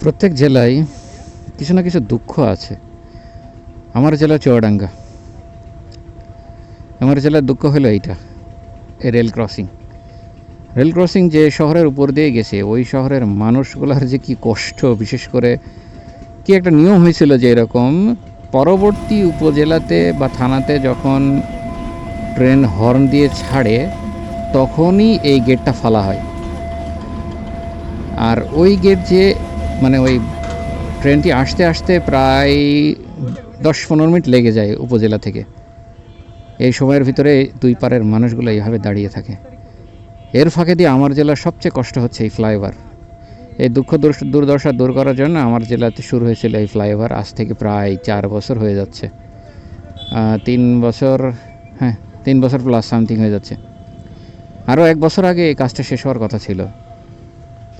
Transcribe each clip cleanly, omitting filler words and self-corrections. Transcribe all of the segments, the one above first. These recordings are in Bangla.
প্রত্যেক জেলায় কিছু না কিছু দুঃখ আছে। আমার জেলা চুয়াডাঙ্গা। আমার জেলার দুঃখ হলো এইটা, এই রেল ক্রসিং যে শহরের উপর দিয়ে গেছে, ওই শহরের মানুষগুলোর যে কি কষ্ট। বিশেষ করে কি একটা নিয়ম হয়েছিল যে এরকম পরবর্তী উপজেলাতে বা থানাতে যখন ট্রেন হর্ন দিয়ে ছাড়ে তখনই এই গেটটা ফালা হয়। আর ওই গেট যে মানে ওই ট্রেনটি আসতে আসতে প্রায় 10-15 মিনিট লেগে যায় উপজেলা থেকে। এই সময়ের ভিতরে দুই পারের মানুষগুলো এইভাবে দাঁড়িয়ে থাকে। এর ফাঁকে দিয়ে আমার জেলার সবচেয়ে কষ্ট হচ্ছে এই ফ্লাইওভার। এই দুঃখ দুর্দশা দূর করার জন্য আমার জেলাতে শুরু হয়েছিল এই ফ্লাইওভার। আজ থেকে প্রায় 4 বছর হয়ে যাচ্ছে, 3 বছর, হ্যাঁ 3 বছর প্লাস সামথিং হয়ে যাচ্ছে। আরও 1 বছর আগে এই কাজটা শেষ হওয়ার কথা ছিল,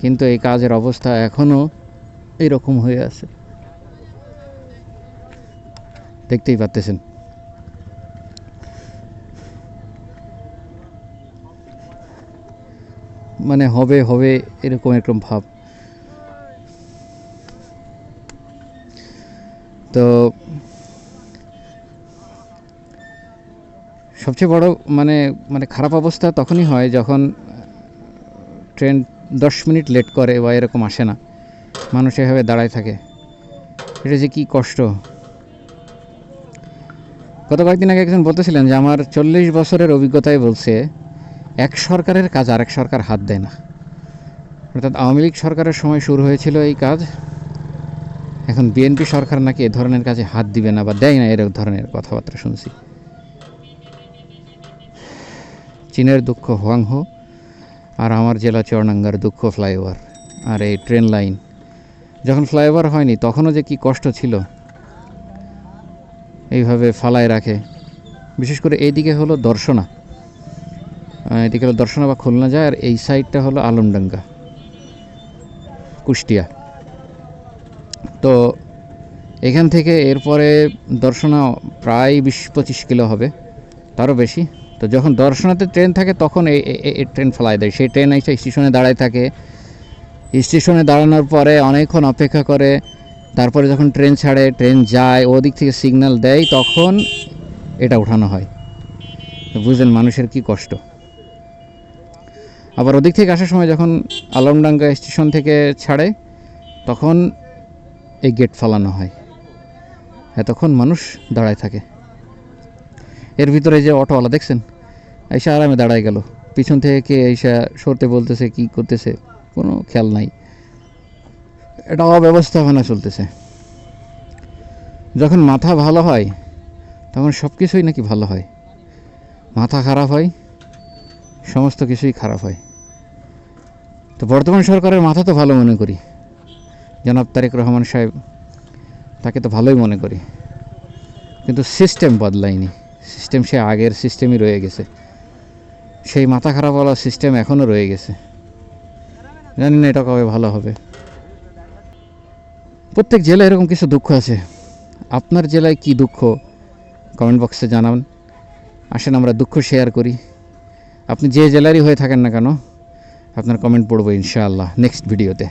কিন্তু এই কাজের অবস্থা এখনও এইরকম হয়ে আছে, দেখতেই পাচ্ছেন। মানে হবে হবে এরকম ভাব। তো সবচেয়ে বড় মানে মানে খারাপ অবস্থা তখনই হয় যখন ট্রেন 10 মিনিট লেট করে বা এরকম আসে না, মানুষ এভাবে দাঁড়ায় থাকে। এটা যে কী কষ্ট। গত কয়েকদিন আগে একজন বলতেছিলেন যে আমার 40 বছরের অভিজ্ঞতায় বলছে এক সরকারের কাজ আরেক সরকার হাত দেয় না। অর্থাৎ আওয়ামী লীগ সরকারের সময় শুরু হয়েছিল এই কাজ, এখন বিএনপি সরকার নাকি এ ধরনের কাজে হাত দিবে না বা দেয় না, এর ধরনের কথাবার্তা শুনছি। চীনের দুঃখ হোয়াংহো, আর আমার জেলা চুয়াডাঙ্গার দুঃখ ফ্লাইওভার আর এই ট্রেন লাইন। যখন ফ্লাইওভার হয়নি তখনও যে কি কষ্ট ছিল, এইভাবে ফালায় রাখে। বিশেষ করে এইদিকে হলো দর্শনা, এদিকে হলো দর্শনা বা খুলনা যায়, আর এই সাইডটা হলো আলমডাঙ্গা কুষ্টিয়া। তো এখান থেকে এরপরে দর্শনা প্রায় 20-25 কিলো হবে, তারও বেশি। তো যখন দর্শনাতে ট্রেন থাকে তখন এই ট্রেন ফেলায় দেয়। সেই ট্রেন এসে স্টেশনে দাঁড়ায় থাকে, স্টেশনে দাঁড়ানোর পরে অনেকক্ষণ অপেক্ষা করে, তারপরে যখন ট্রেন ছাড়ে, ট্রেন যায়, ওদিক থেকে সিগন্যাল দেয়, তখন এটা উঠানো হয়। বুঝলেন মানুষের কি কষ্ট। আবার ওদিক থেকে আসার সময় যখন আলমডাঙ্গা স্টেশন থেকে ছাড়ে তখন এই গেট ফালানো হয়। এতক্ষণ মানুষ দাঁড়ায় থাকে। এর ভিতরে যে অটোওয়ালা দেখছেন এসে আরামে দাঁড়ায় গেল, পিছন থেকে কে এসে সরতে বলতেছে, কি করতেছে কোনো খেয়াল নাই। এটা অব্যবস্থাপনা চলতেছে। যখন মাথা ভালো হয় তখন সব কিছুই নাকি ভালো হয়, মাথা খারাপ হয় সমস্ত কিছুই খারাপ হয়। তো বর্তমান সরকারের মাথা তো ভালো মনে করি, জনাব তারেক রহমান সাহেব, তাকে তো ভালোই মনে করি, কিন্তু সিস্টেম বদলায়নি। সিস্টেম সে আগের সিস্টেমই রয়ে গেছে, সেই মাথা খারাপওয়ালা সিস্টেম এখনও রয়ে গেছে। জানি না এটা কবে ভালো হবে। প্রত্যেক জেলায় এরকম কিছু দুঃখ আছে। আপনার জেলায় কি দুঃখ কমেন্ট বক্সে জানান। আসেন আমরা দুঃখ শেয়ার করি। আপনি যে জেলারই হয়ে থাকেন না কেন আপনার কমেন্ট পড়বো ইনশাআল্লাহ নেক্সট ভিডিওতে।